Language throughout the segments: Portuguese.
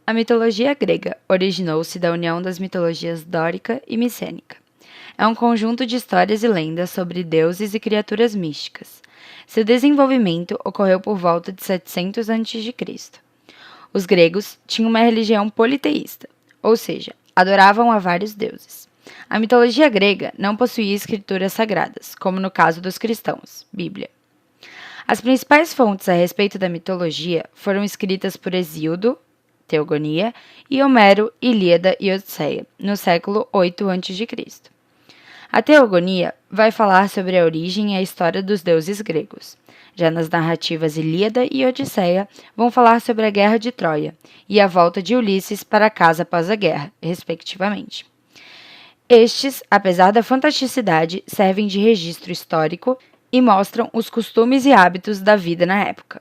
A mitologia grega originou-se da união das mitologias dórica e micênica. É um conjunto de histórias e lendas sobre deuses e criaturas místicas. Seu desenvolvimento ocorreu por volta de 700 a.C. Os gregos tinham uma religião politeísta, ou seja, adoravam a vários deuses. A mitologia grega não possuía escrituras sagradas, como no caso dos cristãos, Bíblia. As principais fontes a respeito da mitologia foram escritas por Hesíodo, Teogonia, e Homero, Ilíada e Odisseia, no século 8 a.C. A Teogonia vai falar sobre a origem e a história dos deuses gregos. Já nas narrativas Ilíada e Odisseia vão falar sobre a Guerra de Troia e a volta de Ulisses para casa após a guerra, respectivamente. Estes, apesar da fantasticidade, servem de registro histórico e mostram os costumes e hábitos da vida na época.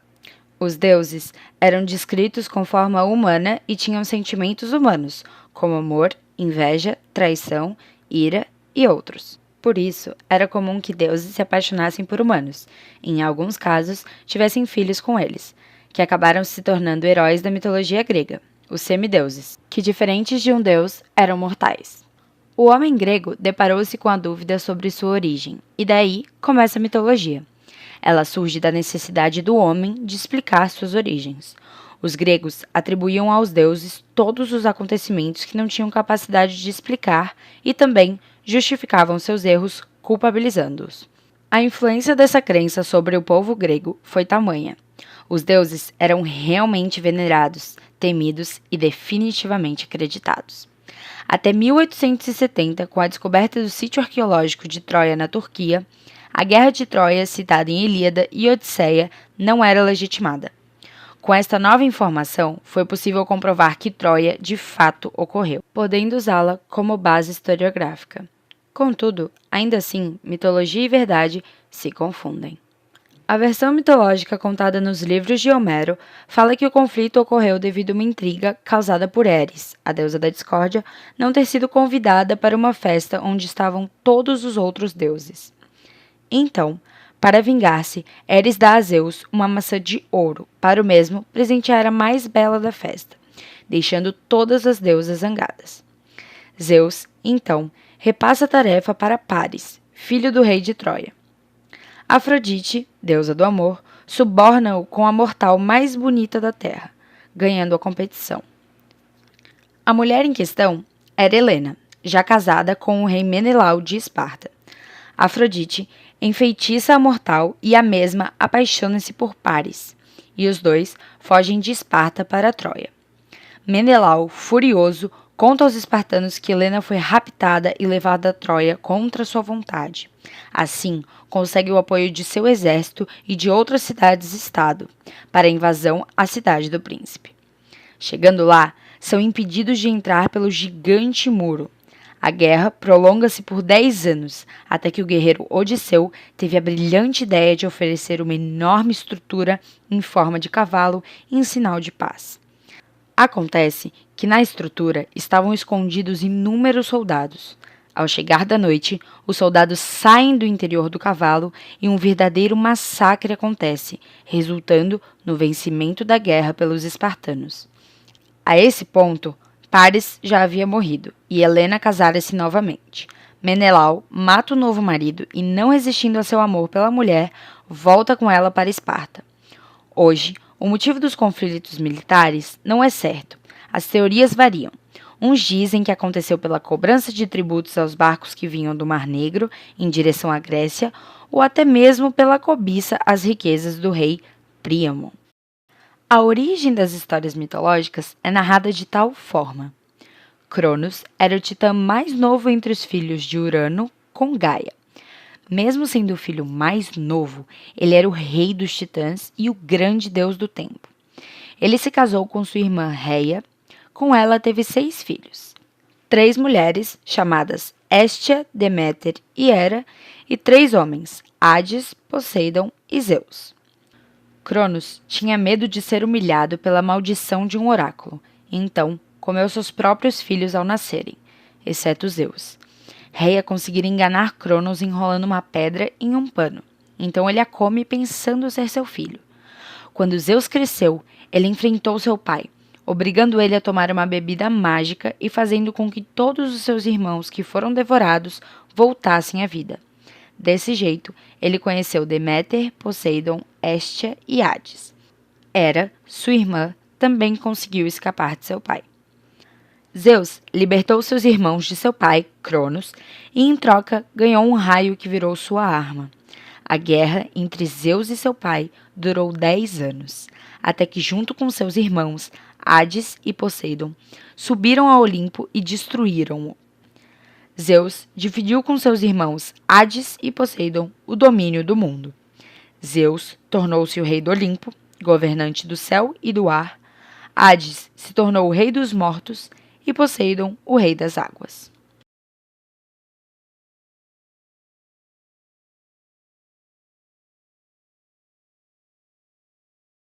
Os deuses eram descritos com forma humana e tinham sentimentos humanos, como amor, inveja, traição, ira e outros. Por isso, era comum que deuses se apaixonassem por humanos, e, em alguns casos, tivessem filhos com eles, que acabaram se tornando heróis da mitologia grega, os semideuses, que, diferentes de um deus, eram mortais. O homem grego deparou-se com a dúvida sobre sua origem, e daí começa a mitologia. Ela surge da necessidade do homem de explicar suas origens. Os gregos atribuíam aos deuses todos os acontecimentos que não tinham capacidade de explicar e também justificavam seus erros, culpabilizando-os. A influência dessa crença sobre o povo grego foi tamanha. Os deuses eram realmente venerados, temidos e definitivamente acreditados. Até 1870, com a descoberta do sítio arqueológico de Troia na Turquia, a Guerra de Troia, citada em Ilíada e Odisseia, não era legitimada. Com esta nova informação, foi possível comprovar que Troia de fato ocorreu, podendo usá-la como base historiográfica. Contudo, ainda assim, mitologia e verdade se confundem. A versão mitológica contada nos livros de Homero fala que o conflito ocorreu devido a uma intriga causada por Eris, a deusa da discórdia, não ter sido convidada para uma festa onde estavam todos os outros deuses. Então, para vingar-se, Eris dá a Zeus uma maçã de ouro, para o mesmo presentear a mais bela da festa, deixando todas as deusas zangadas. Zeus, então, repassa a tarefa para Paris, filho do rei de Troia. Afrodite, deusa do amor, suborna-o com a mortal mais bonita da terra, ganhando a competição. A mulher em questão era Helena, já casada com o rei Menelau de Esparta. Afrodite enfeitiça a mortal e a mesma apaixona-se por Paris, e os dois fogem de Esparta para Troia. Menelau, furioso, conta aos espartanos que Helena foi raptada e levada a Troia contra sua vontade. Assim, consegue o apoio de seu exército e de outras cidades-estado para a invasão à cidade do príncipe. Chegando lá, são impedidos de entrar pelo gigante muro. A guerra prolonga-se por 10 anos, até que o guerreiro Odisseu teve a brilhante ideia de oferecer uma enorme estrutura em forma de cavalo em sinal de paz. Acontece que na estrutura estavam escondidos inúmeros soldados. Ao chegar da noite, os soldados saem do interior do cavalo e um verdadeiro massacre acontece, resultando no vencimento da guerra pelos espartanos. A esse ponto, Paris já havia morrido e Helena casara-se novamente. Menelau mata o novo marido e, não resistindo a seu amor pela mulher, volta com ela para Esparta. Hoje, o motivo dos conflitos militares não é certo. As teorias variam. Uns dizem que aconteceu pela cobrança de tributos aos barcos que vinham do Mar Negro em direção à Grécia, ou até mesmo pela cobiça às riquezas do rei Príamo. A origem das histórias mitológicas é narrada de tal forma. Cronos era o titã mais novo entre os filhos de Urano com Gaia. Mesmo sendo o filho mais novo, ele era o rei dos titãs e o grande deus do tempo. Ele se casou com sua irmã Reia. Com ela teve 6 filhos. 3 mulheres, chamadas Hestia, Deméter e Hera, e 3 homens, Hades, Poseidon e Zeus. Cronos tinha medo de ser humilhado pela maldição de um oráculo, e então comeu seus próprios filhos ao nascerem, exceto Zeus. Reia conseguira enganar Cronos enrolando uma pedra em um pano, então ele a come pensando ser seu filho. Quando Zeus cresceu, ele enfrentou seu pai, obrigando ele a tomar uma bebida mágica e fazendo com que todos os seus irmãos que foram devorados voltassem à vida. Desse jeito, ele conheceu Deméter, Poseidon, Hestia e Hades. Hera, sua irmã, também conseguiu escapar de seu pai. Zeus libertou seus irmãos de seu pai, Cronos, e em troca ganhou um raio que virou sua arma. A guerra entre Zeus e seu pai durou 10 anos, até que, junto com seus irmãos, Hades e Poseidon, subiram ao Olimpo e destruíram-o. Zeus dividiu com seus irmãos Hades e Poseidon o domínio do mundo. Zeus tornou-se o rei do Olimpo, governante do céu e do ar. Hades se tornou o rei dos mortos e Poseidon o rei das águas.